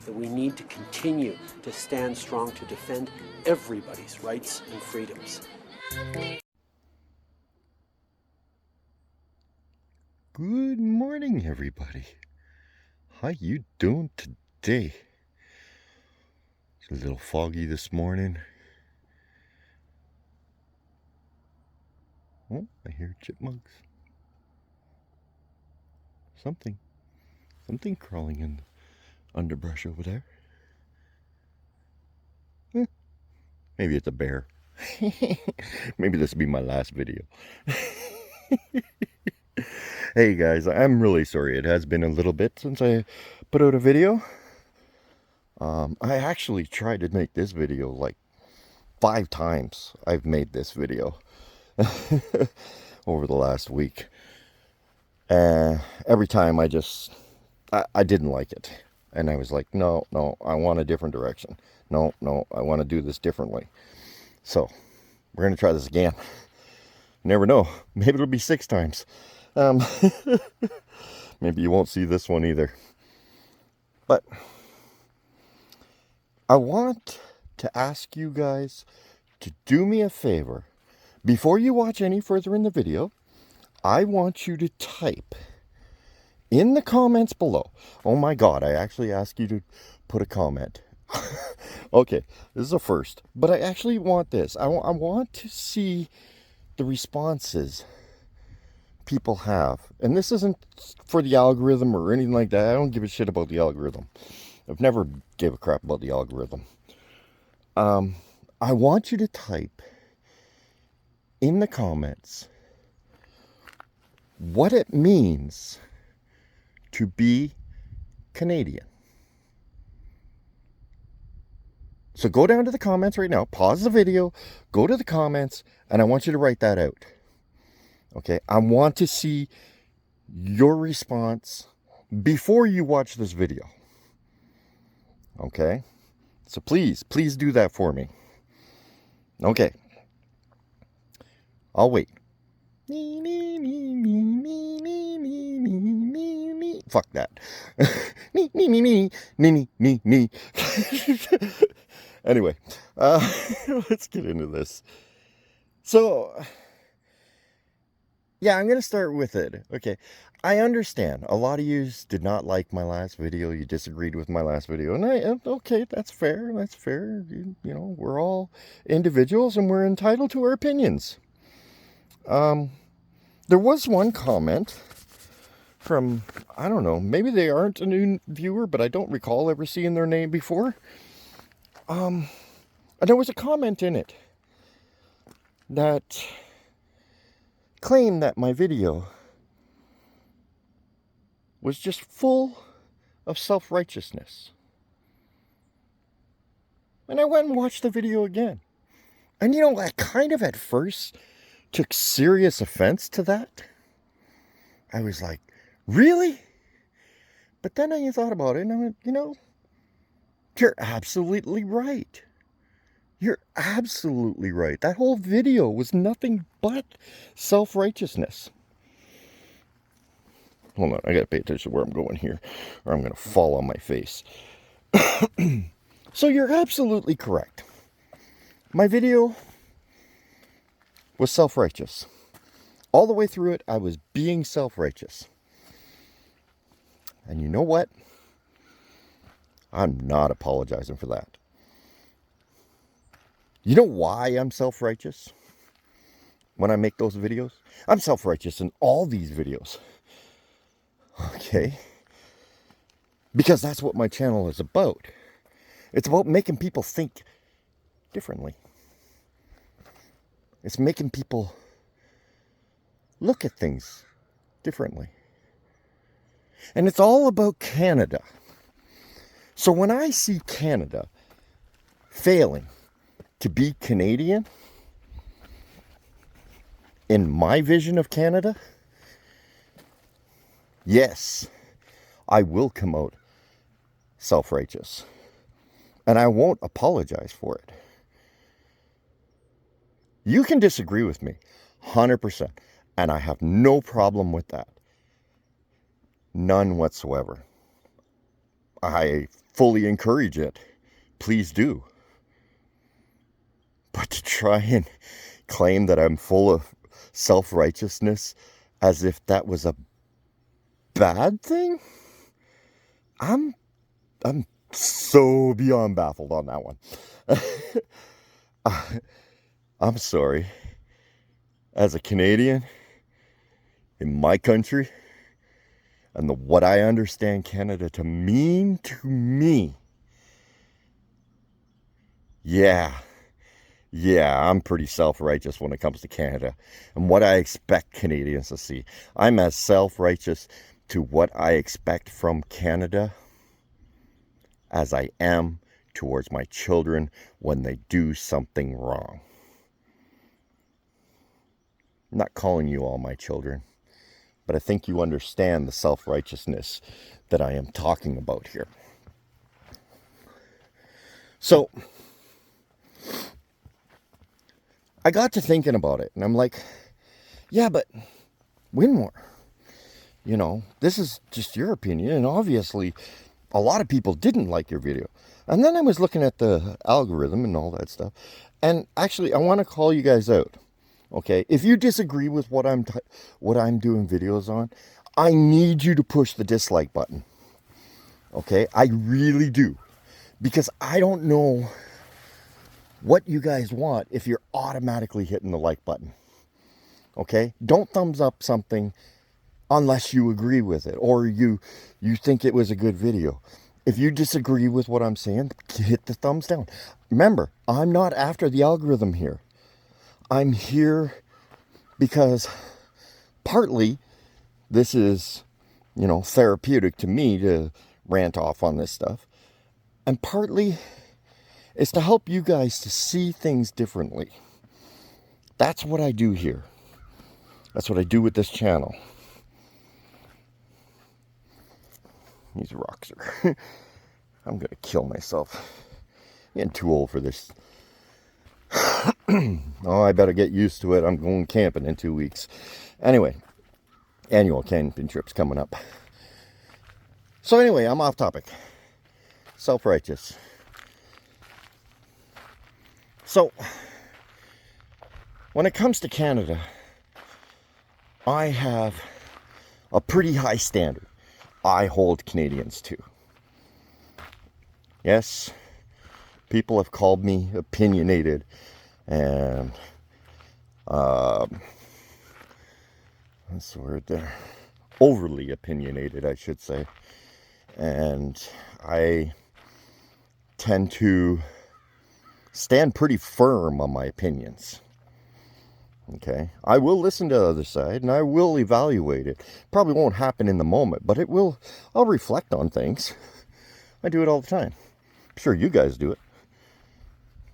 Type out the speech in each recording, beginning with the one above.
that we need to continue to stand strong to defend everybody's rights and freedoms. Good morning, everybody. How you doing today? It's a little foggy this morning. Oh, I hear chipmunks. Something crawling in the underbrush over there. Maybe it's a bear. Maybe this will be my last video. Hey guys, I'm really sorry. It has been a little bit since I put out a video. I actually tried to make this video like 5 times. I've made this video over the last week. Every time I didn't like it. And I was like, no, I want a different direction. No, I want to do this differently. So, we're going to try this again. Never know. Maybe it'll be 6 times. Maybe you won't see this one either. But I want to ask you guys to do me a favor. Before you watch any further in the video, I want you to type in the comments below. Oh my God, I actually asked you to put a comment. Okay, this is a first. But I actually want this. I want to see the responses people have. And this isn't for the algorithm or anything like that. I don't give a shit about the algorithm. I've never gave a crap about the algorithm. I want you to type in the comments what it means to be Canadian. So go down to the comments right now, pause the video, go to the comments, and I want you to write that out. Okay, I want to see your response before you watch this video. Okay, so please do that for me. Okay, I'll wait. Fuck that. Anyway, let's get into this. So, yeah, I'm going to start with it. Okay, I understand. A lot of you did not like my last video. You disagreed with my last video. And okay, that's fair. That's fair. You know, we're all individuals and we're entitled to our opinions. There was one comment from, I don't know, maybe they aren't a new viewer, but I don't recall ever seeing their name before. And there was a comment in it that claimed that my video was just full of self-righteousness. And I went and watched the video again. And you know, I kind of at first took serious offense to that. I was like, really? But then I thought about it and I went, you know, you're absolutely right. You're absolutely right. That whole video was nothing but self-righteousness. Hold on, I gotta pay attention to where I'm going here, or I'm gonna fall on my face. So you're absolutely correct. My video was self-righteous. All the way through it, I was being self-righteous. And you know what? I'm not apologizing for that. You know why I'm self-righteous when I make those videos? I'm self-righteous in all these videos. Okay? Because that's what my channel is about. It's about making people think differently. It's making people look at things differently. And it's all about Canada. So when I see Canada failing to be Canadian, in my vision of Canada, yes, I will come out self-righteous. And I won't apologize for it. You can disagree with me, 100%. And I have no problem with that. None whatsoever. I fully encourage it, please do. But to try and claim that I'm full of self-righteousness as if that was a bad thing, I'm so beyond baffled on that one. I'm sorry. As a Canadian in my country, and what I understand Canada to mean to me, yeah, I'm pretty self-righteous when it comes to Canada and what I expect Canadians to see. I'm as self-righteous to what I expect from Canada as I am towards my children when they do something wrong. I'm not calling you all my children, but I think you understand the self-righteousness that I am talking about here. So, I got to thinking about it, and I'm like, yeah, but Winmore, you know, this is just your opinion, and obviously a lot of people didn't like your video. And then I was looking at the algorithm and all that stuff, and actually I want to call you guys out. Okay, if you disagree with what I'm doing videos on, I need you to push the dislike button. Okay, I really do, because I don't know what you guys want if you're automatically hitting the like button. Okay, don't thumbs up something unless you agree with it or you think it was a good video. If you disagree with what I'm saying, hit the thumbs down. Remember, I'm not after the algorithm here. I'm here because partly this is, you know, therapeutic to me to rant off on this stuff. And partly it's to help you guys to see things differently. That's what I do here. That's what I do with this channel. These rocks are... I'm going to kill myself. I'm getting too old for this. Oh, I better get used to it. I'm going camping in 2 weeks. Anyway, annual camping trip's coming up. So anyway, I'm off topic. Self-righteous. So, when it comes to Canada, I have a pretty high standard I hold Canadians to. Yes, people have called me opinionated and what's the word there? Overly opinionated, I should say. And I tend to stand pretty firm on my opinions. Okay, I will listen to the other side and I will evaluate it. Probably won't happen in the moment, but it will. I'll reflect on things. I do it all the time. I'm sure you guys do it.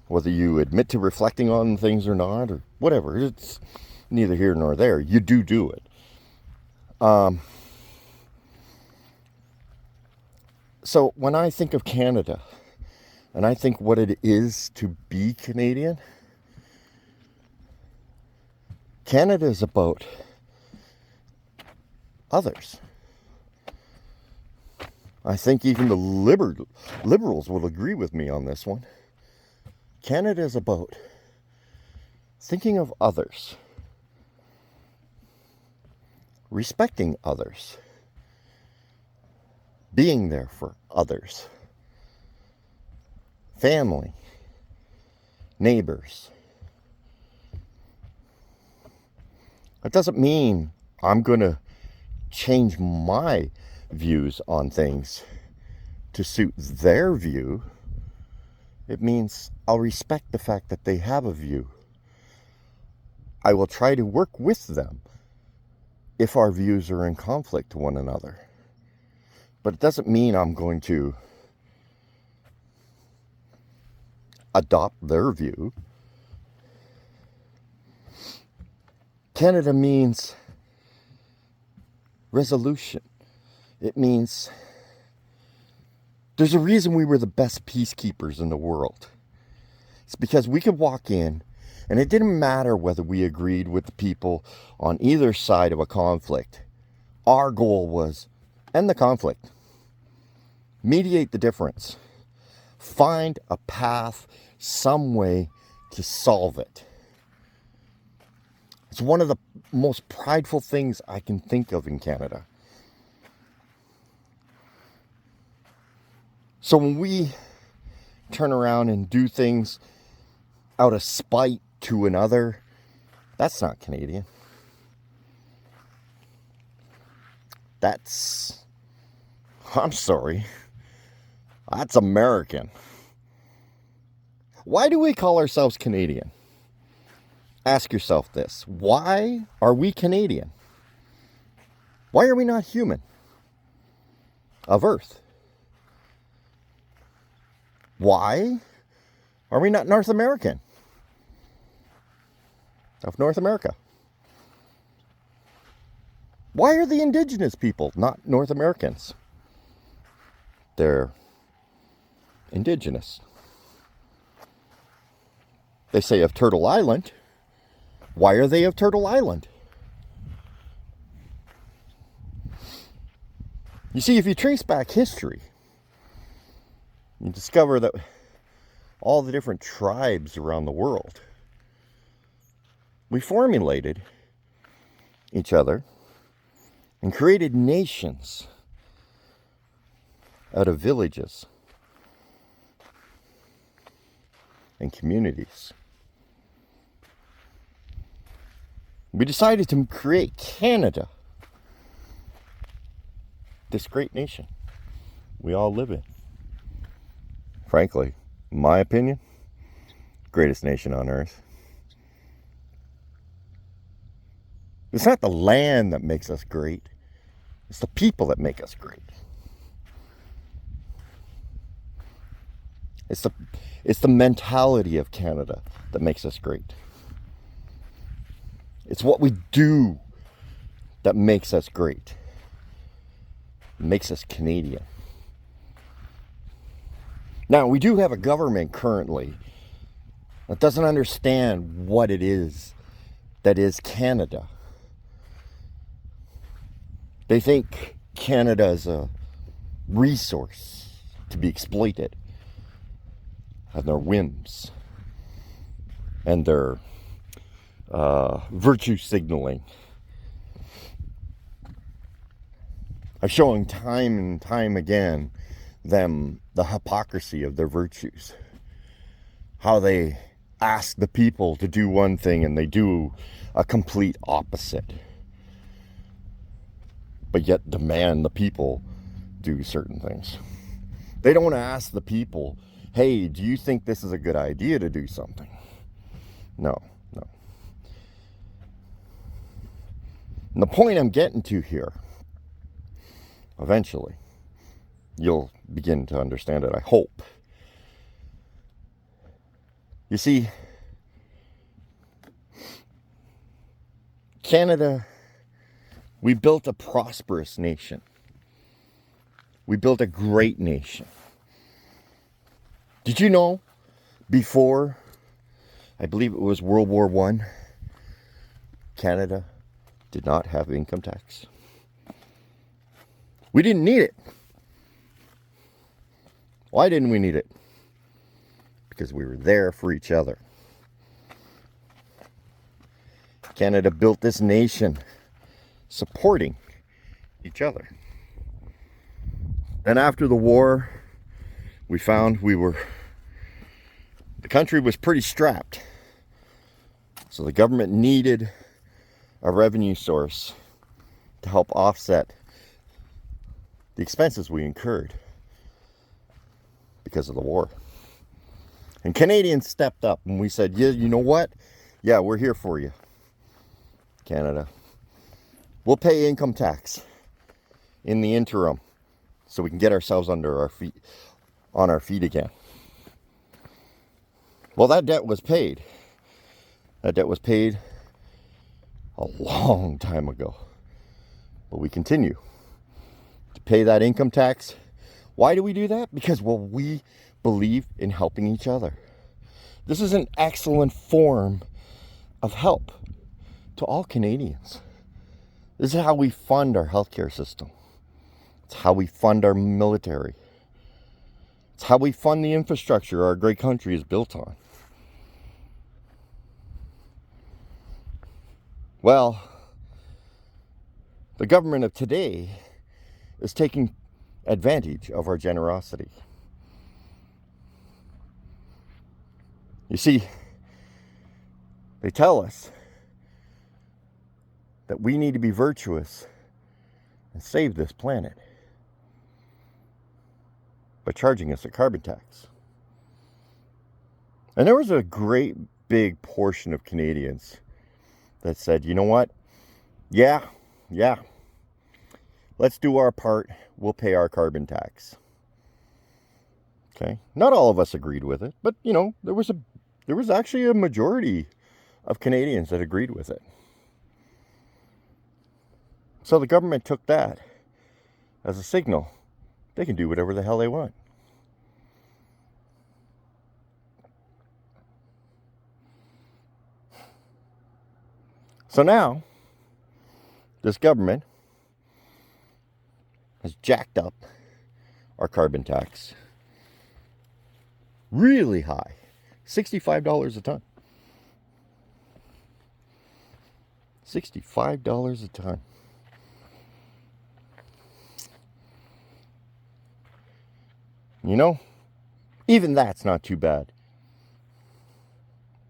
Whether you admit to reflecting on things or not, or whatever, it's neither here nor there. You do it. So when I think of Canada, and I think what it is to be Canadian, Canada is about others. I think even the liberals will agree with me on this one. Canada is about thinking of others, respecting others, being there for others, family, neighbors. That doesn't mean I'm going to change my views on things to suit their view. It means I'll respect the fact that they have a view. I will try to work with them if our views are in conflict to one another. But it doesn't mean I'm going to adopt their view. Canada means resolution. It means there's a reason we were the best peacekeepers in the world. It's because we could walk in, and it didn't matter whether we agreed with the people on either side of a conflict. Our goal was end the conflict. Mediate the difference. Find a path, some way to solve it. It's one of the most prideful things I can think of in Canada. So when we turn around and do things out of spite to another, that's not Canadian. I'm sorry, that's American. Why do we call ourselves Canadian? Ask yourself this. Why are we Canadian? Why are we not human of Earth? Why are we not North American of North America? Why are the indigenous people not North Americans? They're indigenous. They say of Turtle Island. Why are they of Turtle Island? You see, if you trace back history, you discover that all the different tribes around the world, we formulated each other and created nations out of villages and communities. We decided to create Canada, this great nation we all live in. Frankly, in my opinion, greatest nation on earth. It's not the land that makes us great. It's the people that make us great. It's the mentality of Canada that makes us great. It's what we do that makes us great. Makes us Canadian. Now, we do have a government currently that doesn't understand what it is that is Canada. They think Canada is a resource to be exploited, and their whims and their virtue signaling. I've shown time and time again them the hypocrisy of their virtues. How they ask the people to do one thing and they do a complete opposite. But yet demand the people do certain things. They don't ask the people, hey, do you think this is a good idea to do something? No. And the point I'm getting to here, eventually, you'll begin to understand it, I hope. You see, Canada, we built a prosperous nation. We built a great nation. Did you know, before, I believe it was World War I, Canada did not have income tax? We didn't need it. Why didn't we need it? Because we were there for each other. Canada built this nation supporting each other. And after the war, we found the country was pretty strapped. So the government needed a revenue source to help offset the expenses we incurred because of the war. And Canadians stepped up and we said, yeah, you know what? Yeah, we're here for you, Canada. We'll pay income tax in the interim so we can get ourselves on our feet again. Well, that debt was paid. That debt was paid a long time ago. But we continue to pay that income tax. Why do we do that? Because, well, we believe in helping each other. This is an excellent form of help to all Canadians. This is how we fund our healthcare system. It's how we fund our military. It's how we fund the infrastructure our great country is built on. Well, the government of today is taking advantage of our generosity. You see, they tell us that we need to be virtuous and save this planet by charging us a carbon tax. And there was a great big portion of Canadians that said, you know what? Yeah, let's do our part. We'll pay our carbon tax. Okay? Not all of us agreed with it, but you know, there was actually a majority of Canadians that agreed with it. So the government took that as a signal. They can do whatever the hell they want. So now, this government has jacked up our carbon tax really high, $65 a ton. $65 a ton. You know, even that's not too bad.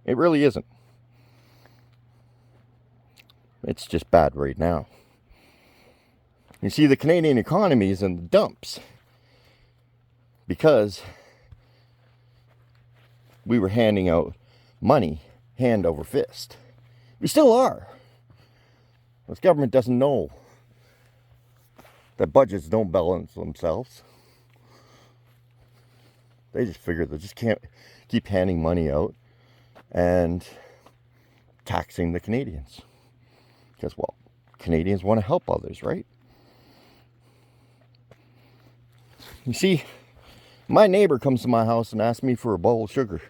It really isn't. It's just bad right now. You see, the Canadian economy is in the dumps because we were handing out money hand over fist. We still are. This government doesn't know that budgets don't balance themselves. They just figure they just can't keep handing money out and taxing the Canadians. Because, well, Canadians want to help others, right? You see, my neighbor comes to my house and asks me for a bowl of sugar.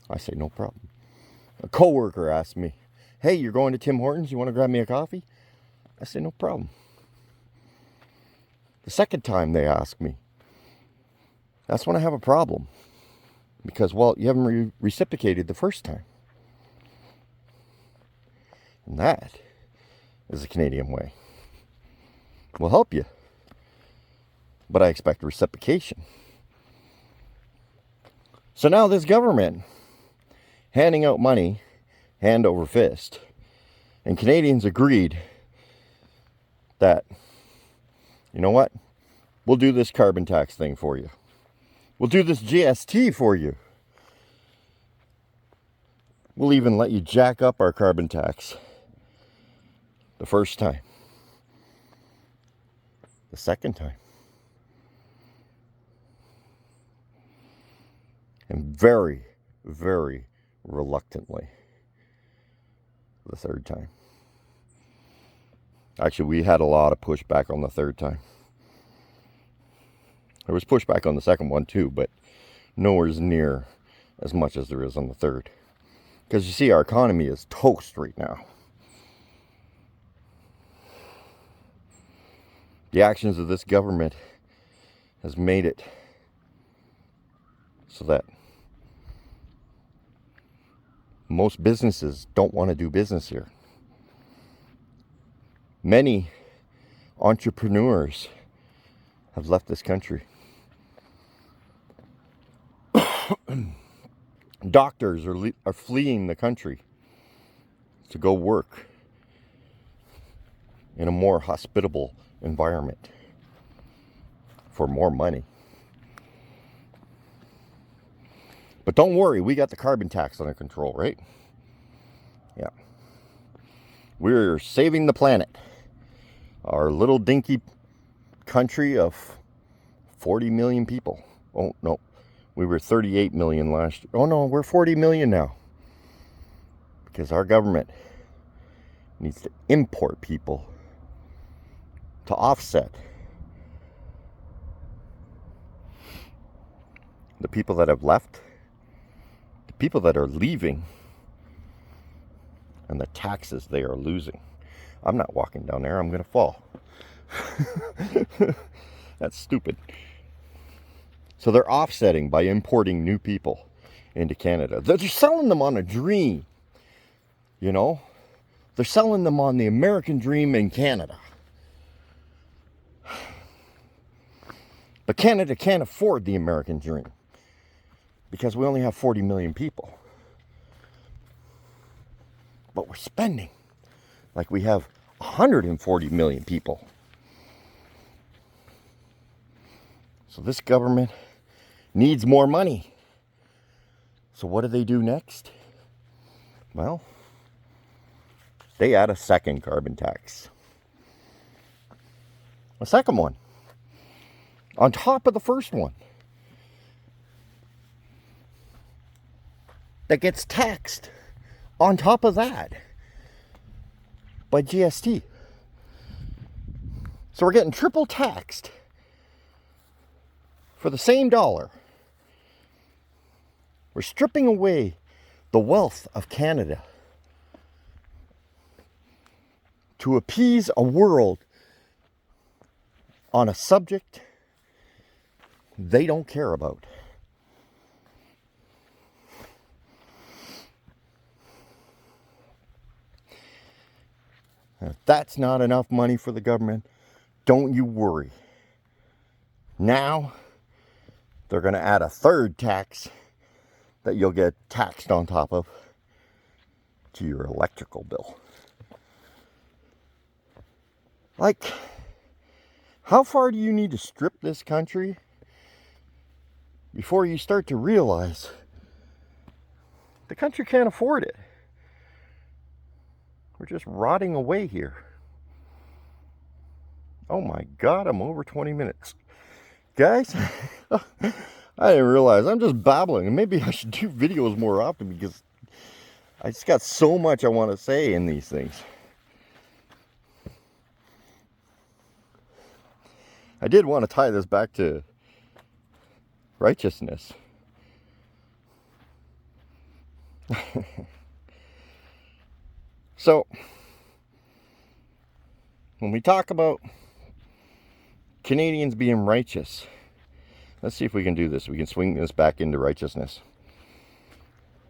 I say, no problem. A coworker asks me, hey, you're going to Tim Hortons, you want to grab me a coffee? I say, no problem. The second time they ask me, that's when I have a problem. Because, well, you haven't reciprocated the first time. And that is the Canadian way. We'll help you, but I expect reciprocation. So now this government handing out money hand over fist, and Canadians agreed that, you know what, we'll do this carbon tax thing for you. We'll do this GST for you. We'll even let you jack up our carbon tax the first time. The second time. And very, very reluctantly the third time. Actually, we had a lot of pushback on the third time. There was pushback on the second one too, but nowhere near as much as there is on the third. Because you see, our economy is toast right now. The actions of this government has made it so that most businesses don't want to do business here. Many entrepreneurs have left this country. Doctors are fleeing the country to go work in a more hospitable environment for more money. But don't worry, we got the carbon tax under control, right? Yeah. We're saving the planet. Our little dinky country of 40 million people. Oh, no. We were 38 million last year. Oh, no, we're 40 million now. Because our government needs to import people to offset the people that have left, the people that are leaving, and the taxes they are losing. I'm not walking down there. I'm going to fall. That's stupid. So they're offsetting by importing new people into Canada. They're selling them on a dream, you know? They're selling them on the American dream in Canada. But Canada can't afford the American dream because we only have 40 million people. But we're spending like we have 140 million people. So this government needs more money. So what do they do next? Well, they add a second carbon tax. A second one. On top of the first one. That gets taxed on top of that by GST. So we're getting triple taxed for the same dollar. We're stripping away the wealth of Canada to appease a world on a subject they don't care about. If that's not enough money for the government, don't you worry. Now, they're going to add a third tax that you'll get taxed on top of to your electrical bill. Like, how far do you need to strip this country before you start to realize the country can't afford it? We're just rotting away here. Oh my God, I'm over 20 minutes. Guys, I didn't realize I'm just babbling, and maybe I should do videos more often because I just got so much I want to say in these things. I did want to tie this back to righteousness. So, when we talk about Canadians being righteous, let's see if we can do this. We can swing this back into righteousness.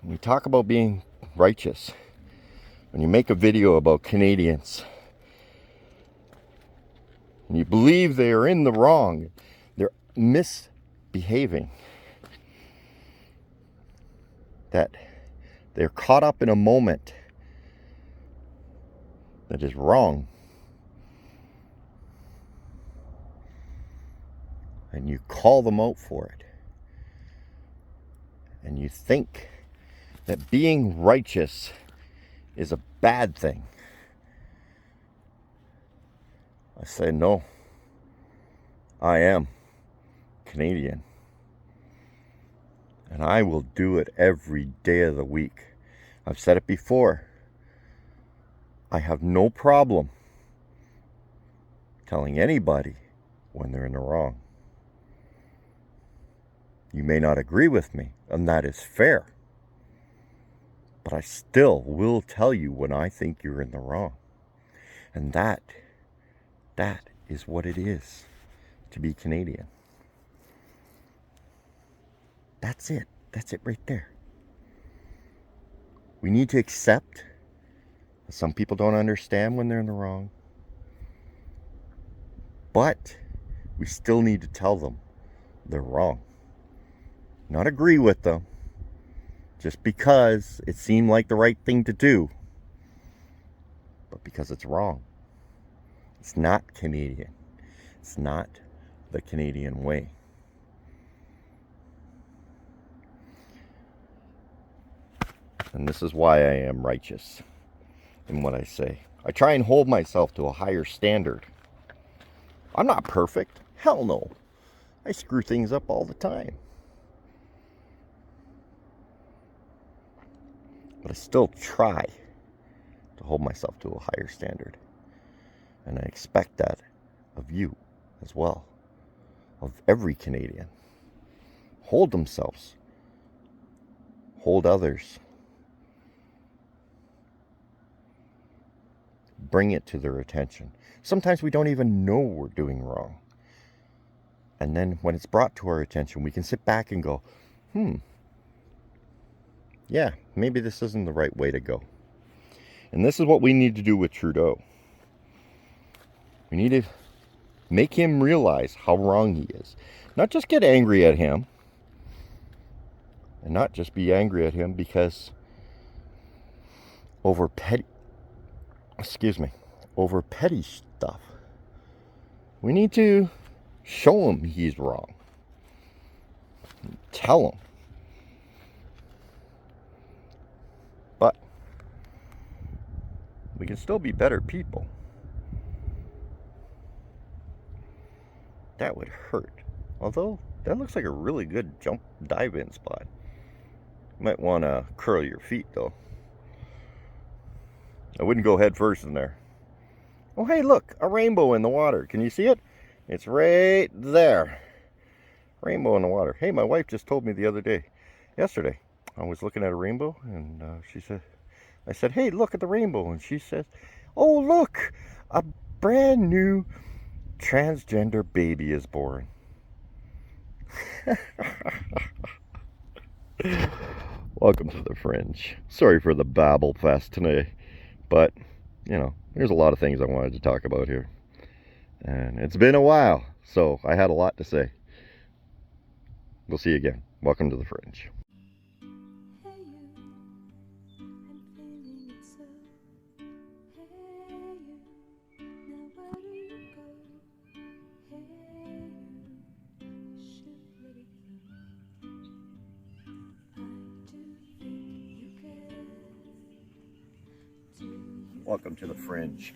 When we talk about being righteous, when you make a video about Canadians and you believe they are in the wrong, they're misbehaving, that they're caught up in a moment that is wrong, and you call them out for it, and you think that being righteous is a bad thing, I say no. I am Canadian, and I will do it every day of the week. I've said it before. I have no problem telling anybody when they're in the wrong. You may not agree with me, and that is fair. But I still will tell you when I think you're in the wrong. And that is what it is to be Canadian. That's it. That's it right there. We need to accept that some people don't understand when they're in the wrong. But we still need to tell them they're wrong. Not agree with them just because it seemed like the right thing to do, but because it's wrong. It's not Canadian. It's not the Canadian way. And this is why I am righteous in what I say. I try and hold myself to a higher standard. I'm not perfect. Hell no. I screw things up all the time. But I still try to hold myself to a higher standard. And I expect that of you as well. Of every Canadian. Hold themselves. Hold others. Bring it to their attention. Sometimes we don't even know we're doing wrong. And then when it's brought to our attention, we can sit back and go, yeah, maybe this isn't the right way to go. And this is what we need to do with Trudeau. We need to make him realize how wrong he is. Not just get angry at him. And not just be angry at him because over petty stuff. We need to show him he's wrong. Tell him. But we can still be better people. That would hurt. Although, that looks like a really good dive-in spot. You might want to curl your feet, though. I wouldn't go head first in there. Oh, hey, look, a rainbow in the water. Can you see it? It's right there. Rainbow in the water. Hey, my wife just told me yesterday, I was looking at a rainbow, and I said, hey, look at the rainbow. And she says, oh, look, a brand new transgender baby is born. Welcome to the Fringe. Sorry for the babble fest today, but, there's a lot of things I wanted to talk about here. And it's been a while, so I had a lot to say. We'll see you again. Welcome to the Fringe. Welcome to the Fringe.